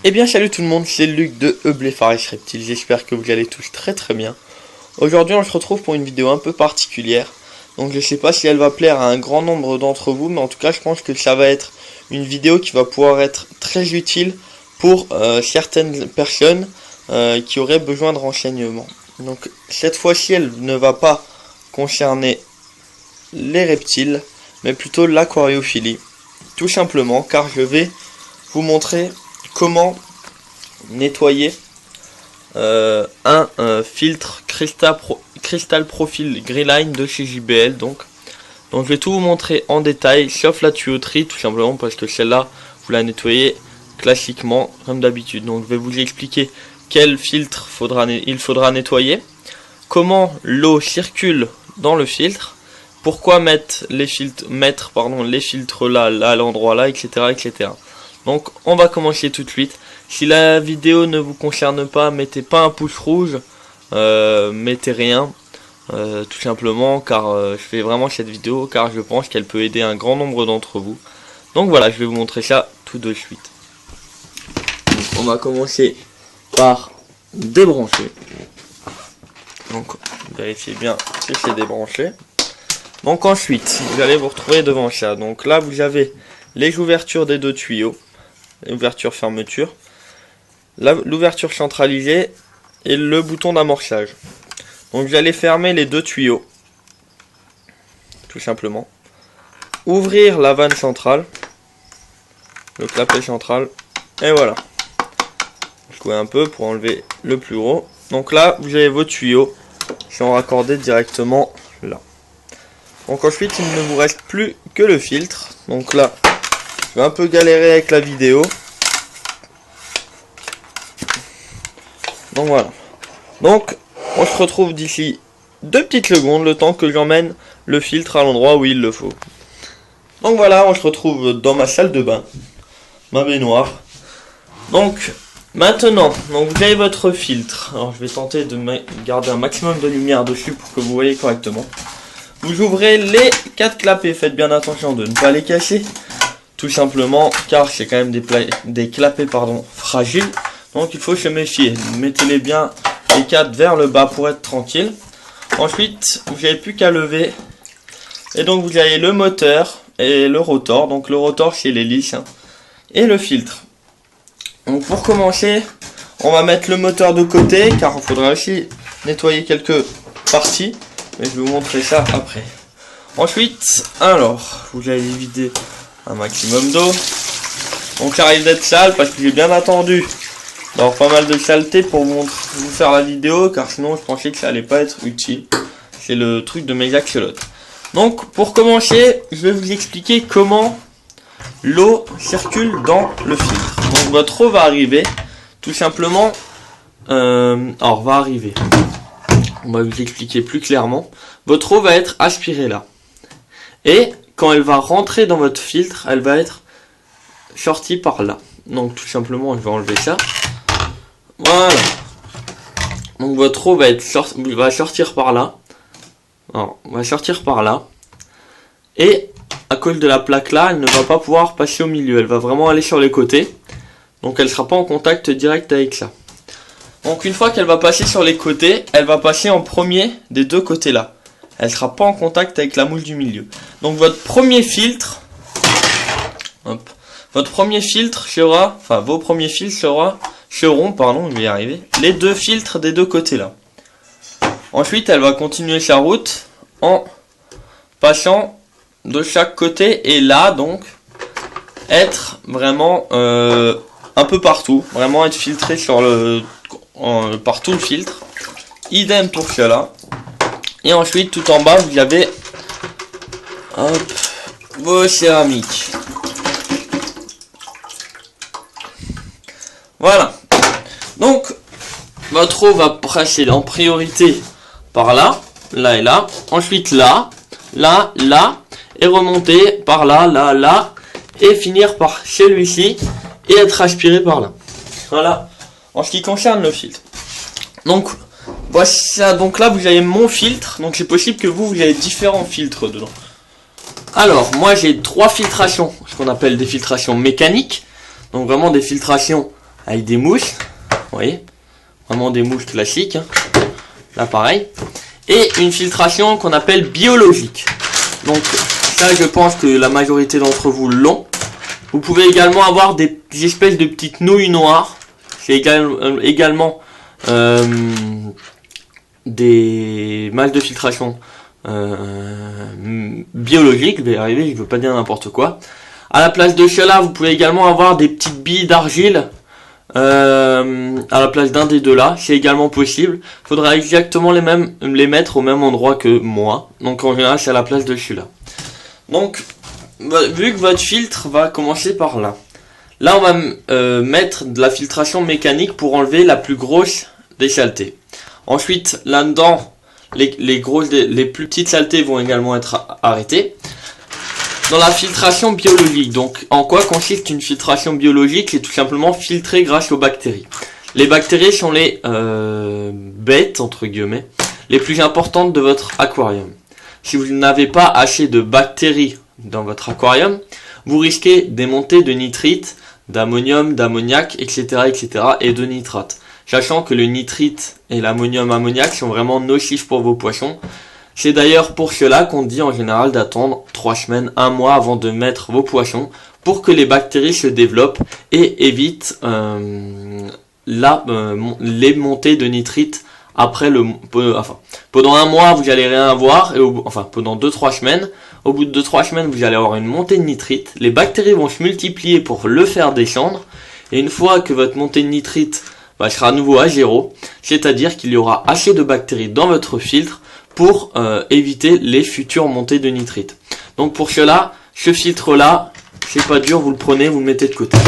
Eh bien salut tout le monde, c'est Luc de Eublepharis Reptile, j'espère que vous allez tous très bien. Aujourd'hui on se retrouve pour une vidéo un peu particulière, donc je sais pas si elle va plaire à un grand nombre d'entre vous, mais en tout cas je pense que ça va être une vidéo qui va pouvoir être très utile pour certaines personnes qui auraient besoin de renseignements. Donc cette fois-ci elle ne va pas concerner les reptiles, mais plutôt l'aquariophilie, tout simplement car je vais vous montrer comment nettoyer un filtre Crystal Profile Greyline de chez JBL. Donc je vais tout vous montrer en détail, sauf la tuyauterie, tout simplement parce que celle-là vous la nettoyez classiquement comme d'habitude. Donc je vais vous expliquer quel filtre il faudra nettoyer, comment l'eau circule dans le filtre, pourquoi mettre les filtres là à l'endroit là, etc. Donc on va commencer tout de suite. Si la vidéo ne vous concerne pas, mettez pas un pouce rouge, mettez rien, tout simplement car je fais vraiment cette vidéo car je pense qu'elle peut aider un grand nombre d'entre vous. Donc voilà, je vais vous montrer ça tout de suite. Donc, on va commencer par débrancher. Donc vérifiez bien que c'est débranché. Donc ensuite, vous allez vous retrouver devant ça. Donc là vous avez les ouvertures des deux tuyaux. Ouverture fermeture, l'ouverture centralisée et le bouton d'amorçage. Donc vous allez fermer les deux tuyaux tout simplement, ouvrir la vanne centrale, le clapet central, et voilà, secouer un peu pour enlever le plus gros. Donc là vous avez vos tuyaux qui sont raccordés directement là. Donc ensuite il ne vous reste plus que le filtre. Donc là je vais un peu galérer avec la vidéo. Donc voilà. Donc on se retrouve d'ici 2 petites secondes, le temps que j'emmène le filtre à l'endroit où il le faut. Donc voilà, on se retrouve dans ma salle de bain, ma baignoire. Donc maintenant, vous avez votre filtre. Alors je vais tenter de garder un maximum de lumière dessus pour que vous voyez correctement. Vous ouvrez les 4 clapets, faites bien attention de ne pas les casser. Tout simplement car c'est quand même des clapets fragiles, donc il faut se méfier. Mettez-les bien les 4 vers le bas pour être tranquille. Ensuite vous n'avez plus qu'à lever et donc vous avez le moteur et le rotor. Donc le rotor c'est l'hélice et le filtre. Donc pour commencer on va mettre le moteur de côté car il faudra aussi nettoyer quelques parties, mais je vais vous montrer ça après. Ensuite alors vous allez vider un maximum d'eau. Donc ça arrive d'être sale parce que j'ai bien attendu d'avoir pas mal de saleté pour vous faire la vidéo, car sinon je pensais que ça allait pas être utile. C'est le truc de mes axolotes. Donc pour commencer je vais vous expliquer comment l'eau circule dans le filtre. Donc votre eau va arriver tout simplement, on va vous expliquer plus clairement. Votre eau va être aspirée là, et quand elle va rentrer dans votre filtre, elle va être sortie par là. Donc tout simplement, je vais enlever ça. Voilà. Donc votre eau va sortir par là. Alors, va sortir par là. Et à cause de la plaque là, elle ne va pas pouvoir passer au milieu. Elle va vraiment aller sur les côtés. Donc elle ne sera pas en contact direct avec ça. Donc une fois qu'elle va passer sur les côtés, elle va passer en premier des deux côtés là. Elle ne sera pas en contact avec la mousse du milieu. Donc votre premier filtre, vos premiers filtres seront, je vais y arriver, les deux filtres des deux côtés là. Ensuite elle va continuer sa route en passant de chaque côté et là donc être vraiment un peu partout, vraiment être filtré par tout le filtre. Idem pour cela. Et ensuite tout en bas vous avez vos céramiques. Voilà. Donc votre eau va passer en priorité par là, là et là. Ensuite là, là, là. Et remonter par là, là, là. Et finir par celui-ci. Et être aspiré par là. Voilà. En ce qui concerne le filtre. Donc voici ça. Donc là vous avez mon filtre. Donc c'est possible que vous avez différents filtres dedans. Alors moi j'ai 3 filtrations, ce qu'on appelle des filtrations mécaniques. Donc vraiment des filtrations avec des mouches, vous voyez, vraiment des mouches classiques, hein. Là pareil, et une filtration qu'on appelle biologique. Donc ça, je pense que la majorité d'entre vous l'ont. Vous pouvez également avoir des espèces de petites nouilles noires, c'est également des masses de filtration biologiques. Je vais y arriver, je veux pas dire n'importe quoi. À la place de cela, vous pouvez également avoir des petites billes d'argile à la place d'un des deux là, c'est également possible. Il faudra exactement les mettre au même endroit que moi. Donc en général, c'est à la place de celui-là. Donc, vu que votre filtre va commencer par là. Là, on va mettre de la filtration mécanique pour enlever la plus grosse des saletés. Ensuite, là-dedans, les plus petites saletés vont également être arrêtées. Dans la filtration biologique, donc en quoi consiste une filtration biologique? C'est tout simplement filtrer grâce aux bactéries. Les bactéries sont les bêtes, entre guillemets, les plus importantes de votre aquarium. Si vous n'avez pas assez de bactéries dans votre aquarium, vous risquez des montées de nitrite, d'ammonium, d'ammoniac, etc., etc., et de nitrate. Sachant que le nitrite et l'ammonium ammoniac sont vraiment nocifs pour vos poissons. C'est d'ailleurs pour cela qu'on dit en général d'attendre 3 semaines, 1 mois avant de mettre vos poissons pour que les bactéries se développent et évitent les montées de nitrite après pendant 1 mois vous allez rien avoir, et pendant 2-3 semaines, au bout de 2-3 semaines vous allez avoir une montée de nitrite, les bactéries vont se multiplier pour le faire descendre, et une fois que votre montée de nitrite sera à nouveau à 0, c'est-à-dire qu'il y aura assez de bactéries dans votre filtre pour éviter les futures montées de nitrite. Donc pour cela, ce filtre là, c'est pas dur, vous le prenez, vous le mettez de côté.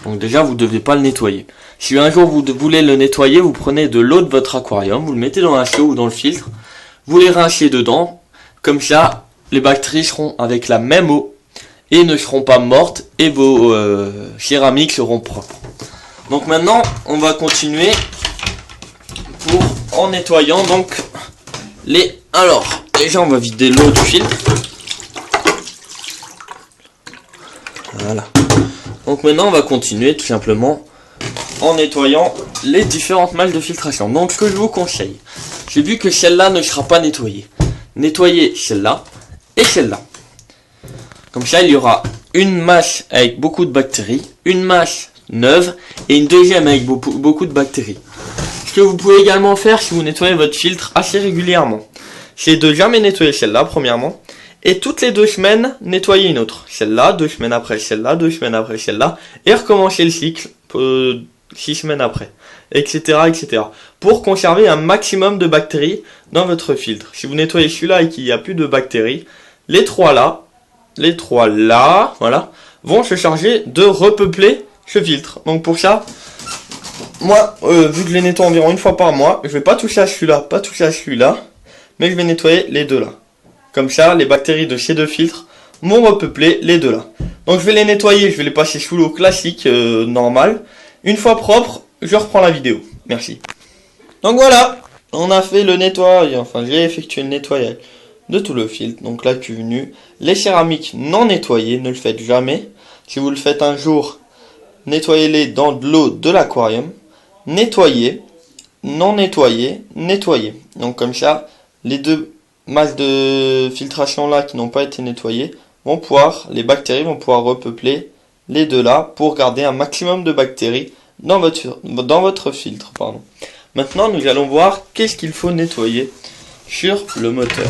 Donc déjà, vous ne devez pas le nettoyer. Si un jour vous voulez le nettoyer, vous prenez de l'eau de votre aquarium, vous le mettez dans un seau ou dans le filtre, vous les rincez dedans, comme ça, les bactéries seront avec la même eau et ne seront pas mortes et vos céramiques seront propres. Donc maintenant, on va continuer en nettoyant donc Alors, déjà on va vider l'eau du filtre. Voilà. Donc maintenant on va continuer tout simplement en nettoyant les différentes masses de filtration. Donc ce que je vous conseille, j'ai vu que celle-là ne sera pas nettoyée. Nettoyez celle-là et celle-là. Comme ça il y aura une masse avec beaucoup de bactéries, une masse neuve et une deuxième avec beaucoup de bactéries. Ce que vous pouvez également faire si vous nettoyez votre filtre assez régulièrement, c'est de jamais nettoyer celle-là premièrement, et toutes les 2 semaines nettoyer une autre. Celle-là, 2 semaines après celle-là, 2 semaines après celle-là, et recommencer le cycle 6 semaines après, etc., etc. Pour conserver un maximum de bactéries dans votre filtre. Si vous nettoyez celui-là et qu'il n'y a plus de bactéries, les trois là, voilà, vont se charger de repeupler ce filtre. Donc pour ça, moi, vu que je les nettoie environ 1 fois par mois, je vais pas toucher à celui-là, pas toucher à celui-là, mais je vais nettoyer les deux là. Comme ça, les bactéries de ces 2 filtres vont repeupler les deux là. Donc je vais les nettoyer, je vais les passer sous l'eau classique, normale. Une fois propre, je reprends la vidéo. Merci. Donc voilà, on a fait le nettoyage, enfin j'ai effectué le nettoyage de tout le filtre. Donc la cuve nue, les céramiques non nettoyées, ne le faites jamais. Si vous le faites un jour, nettoyez-les dans de l'eau de l'aquarium. Nettoyez, non nettoyé, nettoyé. Donc comme ça, les 2 masses de filtration là qui n'ont pas été nettoyées les bactéries vont pouvoir repeupler les 2 là pour garder un maximum de bactéries dans votre filtre. Maintenant, nous allons voir qu'est-ce qu'il faut nettoyer sur le moteur.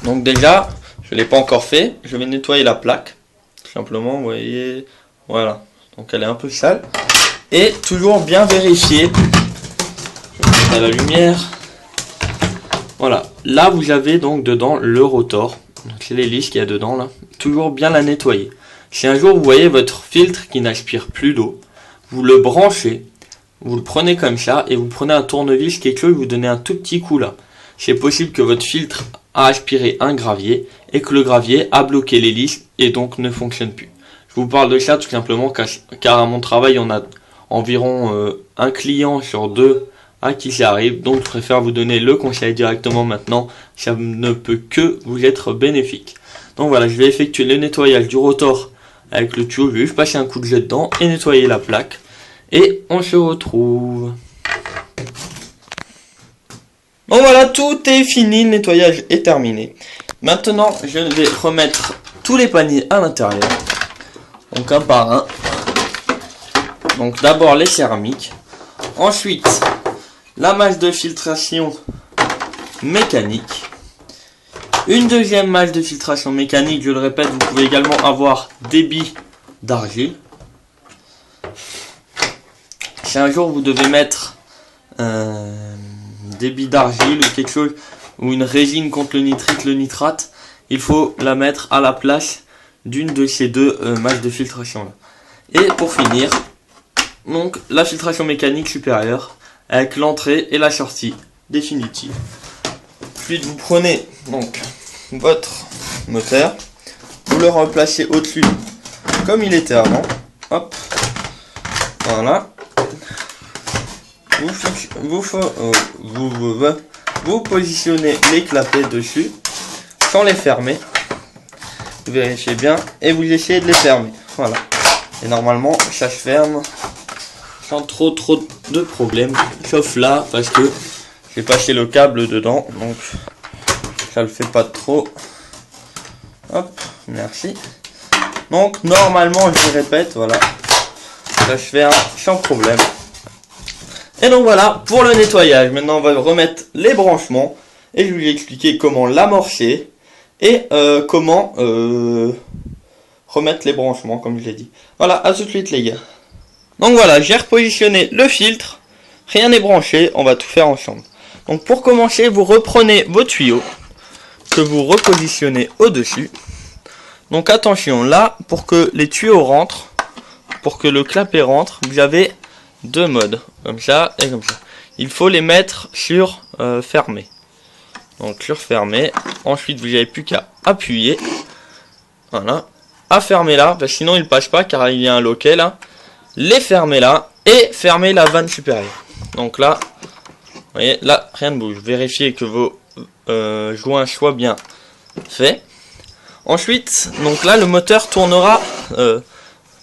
Donc déjà, je ne l'ai pas encore fait, je vais nettoyer la plaque. Tout simplement, vous voyez, voilà. Donc elle est un peu sale. Et toujours bien vérifier. Je vais mettre à la lumière. Voilà, là vous avez donc dedans le rotor, c'est l'hélice qu'il y a dedans là, toujours bien la nettoyer. Si un jour vous voyez votre filtre qui n'aspire plus d'eau, vous le branchez, vous le prenez comme ça et vous prenez un tournevis, quelque chose, vous donnez un tout petit coup là. C'est possible que votre filtre a aspiré un gravier et que le gravier a bloqué l'hélice et donc ne fonctionne plus. Je vous parle de ça tout simplement car à mon travail on a environ un client sur 2 à qui ça arrive, donc je préfère vous donner le conseil directement maintenant, ça ne peut que vous être bénéfique. Donc voilà, je vais effectuer le nettoyage du rotor avec le tuyau, je vais juste passer un coup de jet dedans et nettoyer la plaque. Et on se retrouve. Bon voilà, tout est fini, le nettoyage est terminé. Maintenant, je vais remettre tous les paniers à l'intérieur. Donc un par un. Donc d'abord les céramiques. Ensuite, la mâche de filtration mécanique. Une deuxième mâche de filtration mécanique, je le répète, vous pouvez également avoir des billes d'argile. Si un jour vous devez mettre des billes d'argile ou quelque chose, ou une résine contre le nitrite, le nitrate, il faut la mettre à la place d'une de ces deux mâches de filtration là. Et pour finir, donc la filtration mécanique supérieure avec l'entrée et la sortie définitive. Ensuite vous prenez donc votre moteur, vous le replacez au-dessus comme il était avant. Hop, voilà. Vous positionnez les clapets dessus sans les fermer. Vous vérifiez bien et vous essayez de les fermer. Voilà. Et normalement ça se ferme sans trop de problèmes. Sauf là parce que j'ai passé le câble dedans. Donc ça le fait pas trop. Hop, merci. Donc normalement je répète, voilà. Ça se ferme sans problème. Et donc voilà pour le nettoyage. Maintenant on va remettre les branchements et je vais vous expliquer comment l'amorcer et comment remettre les branchements comme je l'ai dit. Voilà, à tout de suite les gars. Donc voilà, j'ai repositionné le filtre, rien n'est branché, on va tout faire ensemble. Donc pour commencer, vous reprenez vos tuyaux que vous repositionnez au-dessus. Donc attention, là pour que les tuyaux rentrent, pour que le clapet rentre, vous avez deux modes, comme ça et comme ça. Il faut les mettre sur fermé. Donc sur fermé. Ensuite vous n'avez plus qu'à appuyer. Voilà. À fermer là, parce que sinon il ne passe pas car il y a un loquet là. Les fermer là et fermer la vanne supérieure. Donc là, vous voyez, là rien ne bouge. Vérifiez que vos joints soient bien faits. Ensuite, donc là le moteur tournera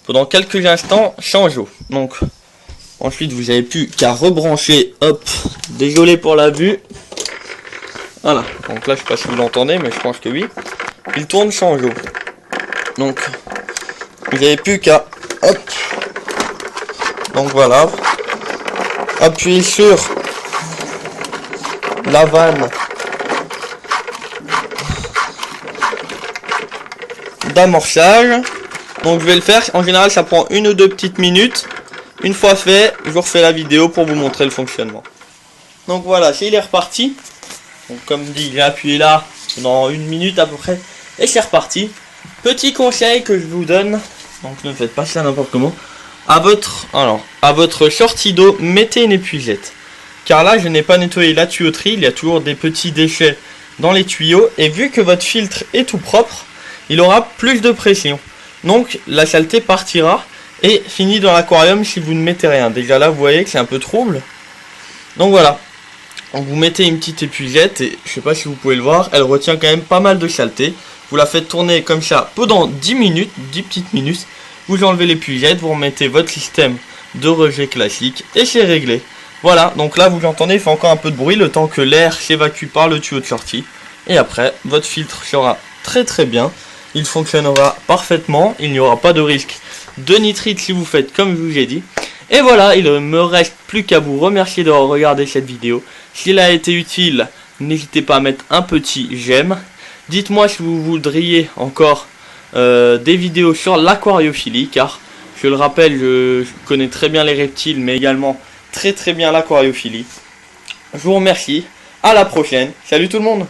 pendant quelques instants sans eau. Donc ensuite, vous n'avez plus qu'à rebrancher. Hop, désolé pour la vue. Voilà, donc là, je sais pas si vous l'entendez, mais je pense que oui. Il tourne sans eau. Donc, vous n'avez plus qu'à... Hop. Donc voilà. Appuyez sur la vanne d'amorçage. Donc, je vais le faire. En général, ça prend 1 ou 2 petites minutes. Une fois fait, je vous refais la vidéo pour vous montrer le fonctionnement. Donc voilà, il est reparti. Donc comme dit, j'ai appuyé là pendant 1 minute à peu près. Et c'est reparti. Petit conseil que je vous donne. Donc ne faites pas ça n'importe comment. À votre sortie d'eau, mettez une épuisette. Car là, je n'ai pas nettoyé la tuyauterie. Il y a toujours des petits déchets dans les tuyaux. Et vu que votre filtre est tout propre, il aura plus de pression. Donc la saleté partira. Et fini dans l'aquarium si vous ne mettez rien. Déjà là vous voyez que c'est un peu trouble. Donc voilà. Donc vous mettez une petite épuisette et je sais pas si vous pouvez le voir. Elle retient quand même pas mal de saleté. Vous la faites tourner comme ça pendant 10 minutes. 10 petites minutes. Vous enlevez l'épuisette. Vous remettez votre système de rejet classique. Et c'est réglé. Voilà. Donc là vous entendez il fait encore un peu de bruit. Le temps que l'air s'évacue par le tuyau de sortie. Et après votre filtre sera très bien. Il fonctionnera parfaitement. Il n'y aura pas de risque de nitrite si vous faites comme je vous ai dit. Et voilà, il ne me reste plus qu'à vous remercier d'avoir regardé cette vidéo. S'il a été utile, n'hésitez pas à mettre un petit j'aime. Dites-moi si vous voudriez encore des vidéos sur l'aquariophilie, car je le rappelle, je connais très bien les reptiles, mais également très bien l'aquariophilie. Je vous remercie, à la prochaine, salut tout le monde.